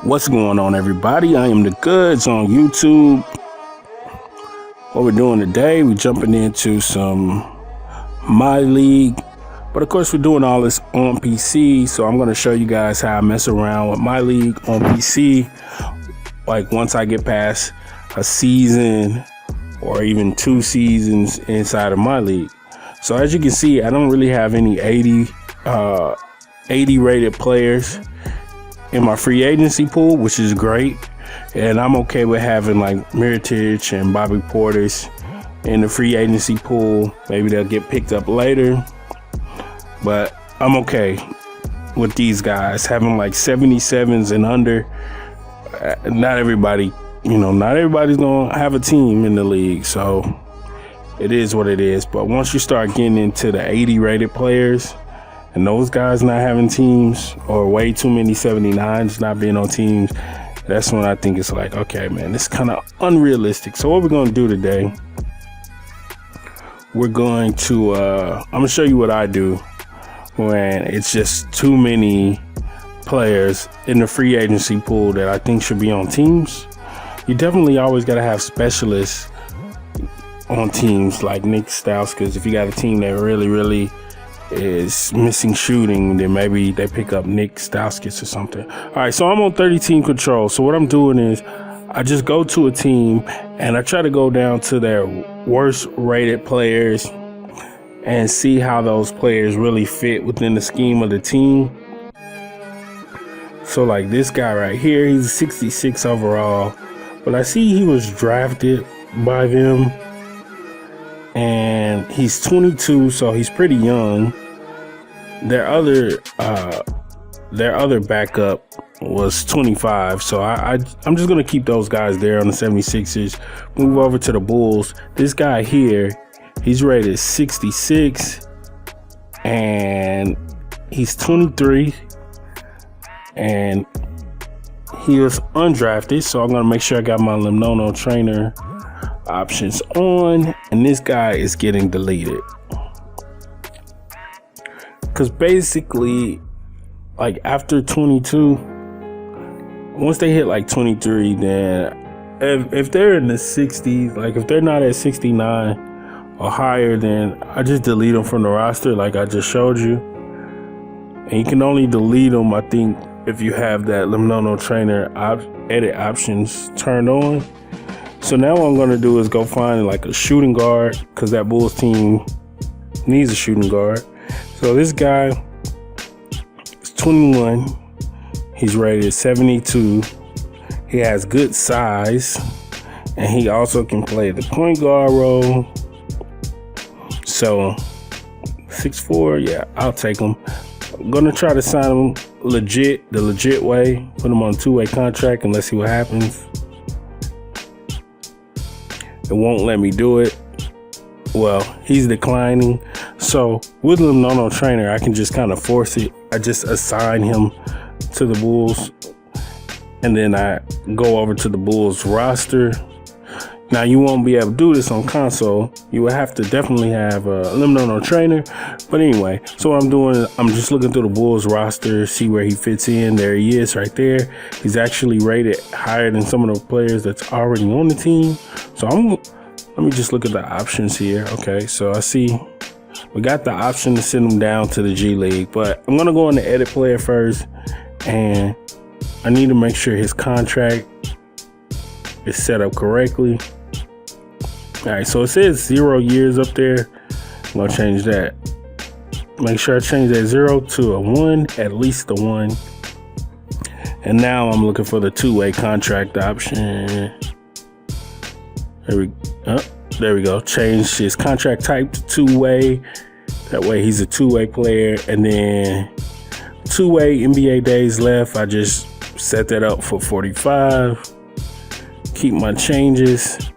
What's going on, everybody? I am the Goods on YouTube. What we're doing today, we're jumping into some MyLeague, but of course we're doing all this on PC. So I'm going to show you guys how I mess around with MyLeague on PC. Like once I get past a season or even 2 seasons inside of MyLeague. So as you can see, I don't really have any 80 rated players in my free agency pool, which is great. And I'm okay with having like Miritich and Bobby Portis in the free agency pool. Maybe they'll get picked up later, but I'm okay with these guys having like 77s and under. Not everybody, not everybody's gonna have a team in the league, so it is what it is. But once you start getting into the 80 rated players and those guys not having teams, or way too many 79s not being on teams, that's when I think it's like, okay, man, this is kind of unrealistic. So what we're going to do today, we're going to, I'm going to show you what I do when it's just too many players in the free agency pool that I think should be on teams. You definitely always got to have specialists on teams like Nick Stauskas. If you got a team that really is missing shooting, then maybe they pick up Nick Stauskas or something. All right, so I'm on 30 team control. So what I'm doing is I just go to a team and I try to go down to their worst rated players and see how those players really fit within the scheme of the team. So like this guy right here, he's 66 overall, but I see he was drafted by them. And he's 22, so he's pretty young. Their other backup was 25, so I'm just gonna keep those guys there on the 76ers. Move over to the Bulls. This guy here, he's rated 66, and he's 23, and he was undrafted. So I'm gonna make sure I got my Limnono trainer options on, and this guy is getting deleted because basically, like after 22, once they hit like 23, then if they're in the 60s, like if they're not at 69 or higher, then I just delete them from the roster like I just showed you. And you can only delete them, I think, if you have that Limnono trainer edit options turned on. So now what I'm going to do is go find like a shooting guard, because that Bulls team needs a shooting guard. So this guy is 21. He's rated 72. He has good size, and he also can play the point guard role. So 6'4", yeah, I'll take him. I'm going to try to sign him the legit way, put him on a 2-way contract, and let's see what happens. It won't let me do it. Well, he's declining. So with Limnono trainer, I can just kind of force it. I just assign him to the Bulls, and then I go over to the Bulls roster. Now you won't be able to do this on console. You will have to definitely have a Limnono trainer. But anyway, so what I'm doing is I'm just looking through the Bulls roster, see where he fits in. There he is right there. He's actually rated higher than some of the players that's already on the team. So let me just look at the options here. Okay, so I see we got the option to send him down to the G League, but I'm gonna go in the edit player first, and I need to make sure his contract is set up correctly. All right, so it says 0 years up there. I'm gonna change that. Make sure I change that 0 to a 1, at least a 1. And now I'm looking for the 2-way contract option. There we go. Change his contract type to 2-way. That way he's a 2-way player. And then 2-way NBA days left. I just set that up for 45. Keep my changes.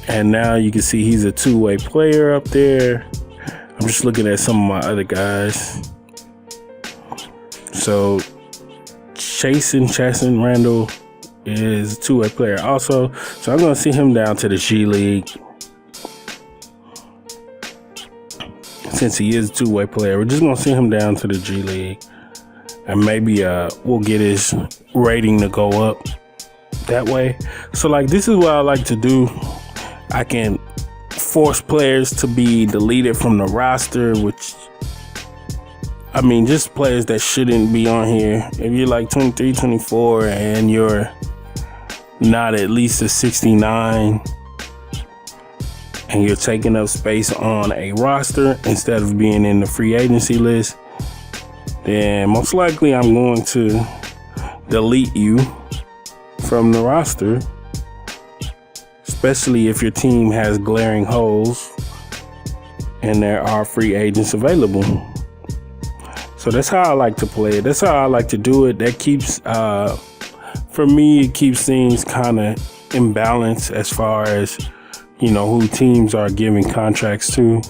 And now you can see he's a 2-way player up there. I'm just looking at some of my other guys. So Chasson Randall is a 2-way player also. So I'm going to see him down to the G League. Since he is a 2-way player, we're just going to send him down to the G League. and maybe we'll get his rating to go up that way. So like, this is what I like to do. I can force players to be deleted from the roster, which, I mean, just players that shouldn't be on here. If you're like 23, 24 and you're not at least a 69 and you're taking up space on a roster instead of being in the free agency list, then most likely I'm going to delete you from the roster, especially if your team has glaring holes and there are free agents available. So that's how I like to play it. That's how I like to do it. That keeps, for me, it keeps things kind of in balance as far as, you know, who teams are giving contracts to.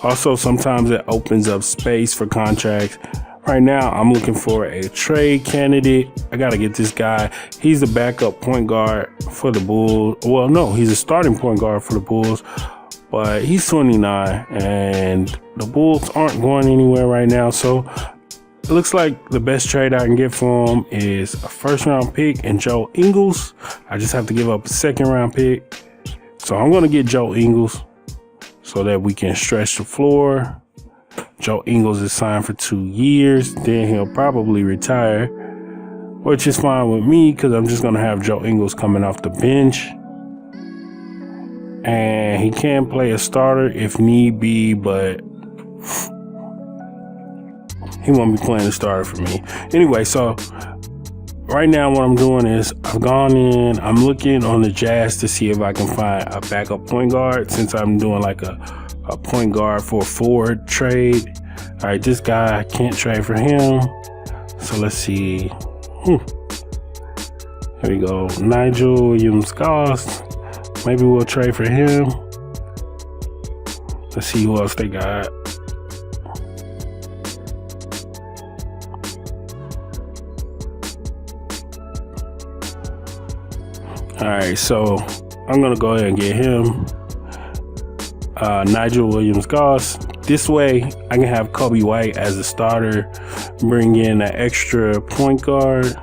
Also, sometimes it opens up space for contracts. Right now, I'm looking for a trade candidate. I got to get this guy. He's the backup point guard for the Bulls. Well, no, he's a starting point guard for the Bulls, but he's 29 and the Bulls aren't going anywhere right now. So it looks like the best trade I can get for him is a first-round pick and Joe Ingles. I just have to give up a second-round pick. So I'm going to get Joe Ingles so that we can stretch the floor. Joe Ingles is signed for 2 years. Then he'll probably retire, which is fine with me because I'm just going to have Joe Ingles coming off the bench. And he can play a starter if need be, but he won't be playing a starter for me. Anyway, so right now what I'm doing is I've gone in, I'm looking on the Jazz to see if I can find a backup point guard, since I'm doing like a point guard for a forward trade. All right, this guy, I can't trade for him. So let's see. Here we go. Nigel Williams-Goss. Maybe we'll trade for him. Let's see who else they got. All right, so I'm gonna go ahead and get him. Nigel Williams-Goss. This way, I can have Kobe White as a starter, bring in an extra point guard,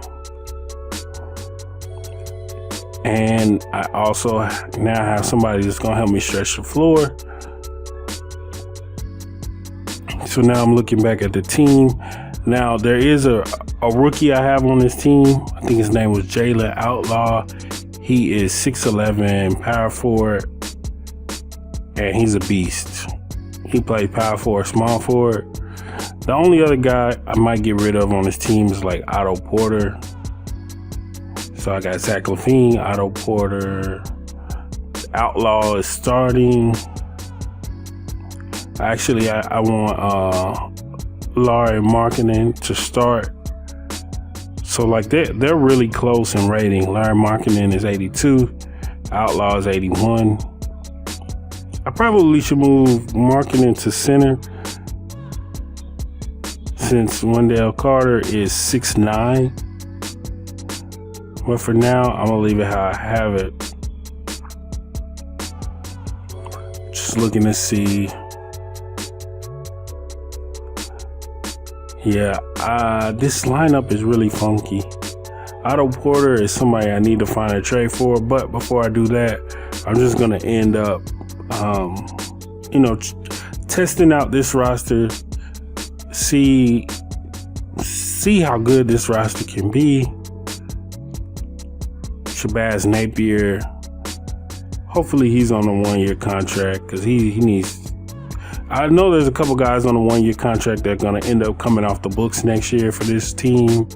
and I also now have somebody that's gonna help me stretch the floor. So now I'm looking back at the team. Now there is a rookie I have on this team. I think his name was Jalen Outlaw. He is 6'11", power forward, and he's a beast. He plays power forward, small forward. The only other guy I might get rid of on this team is like Otto Porter. So I got Zach LaVine, Otto Porter. Outlaw is starting. Actually, I want Lauri Markkanen to start. So like they're really close in rating. Lauri Markkanen is 82. Outlaw is 81. I probably should move Markkanen to center, since Wendell Carter is 6'9". But for now, I'm gonna leave it how I have it. Just looking to see. Yeah, this lineup is really funky. Otto Porter is somebody I need to find a trade for, but before I do that, I'm just gonna end up, testing out this roster, see how good this roster can be. Shabazz Napier, hopefully he's on a 1-year contract, because he needs. I know there's a couple guys on a 1-year contract that are going to end up coming off the books next year for this team.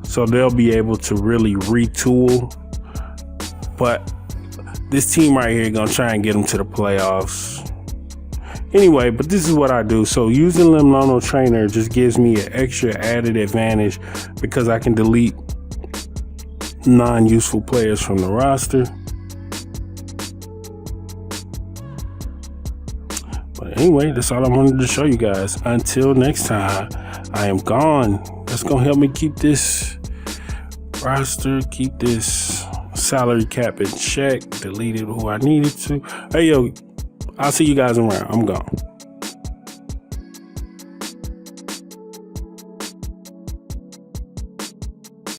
So they'll be able to really retool. But this team right here is going to try and get them to the playoffs. Anyway, but this is what I do. So using Limnono Trainer just gives me an extra added advantage, because I can delete non-useful players from the roster. But anyway, that's all I wanted to show you guys. Until next time, I am gone. That's gonna help me keep this roster, keep this salary cap in check, deleted who I needed to. Hey yo, I'll see you guys around. I'm gone.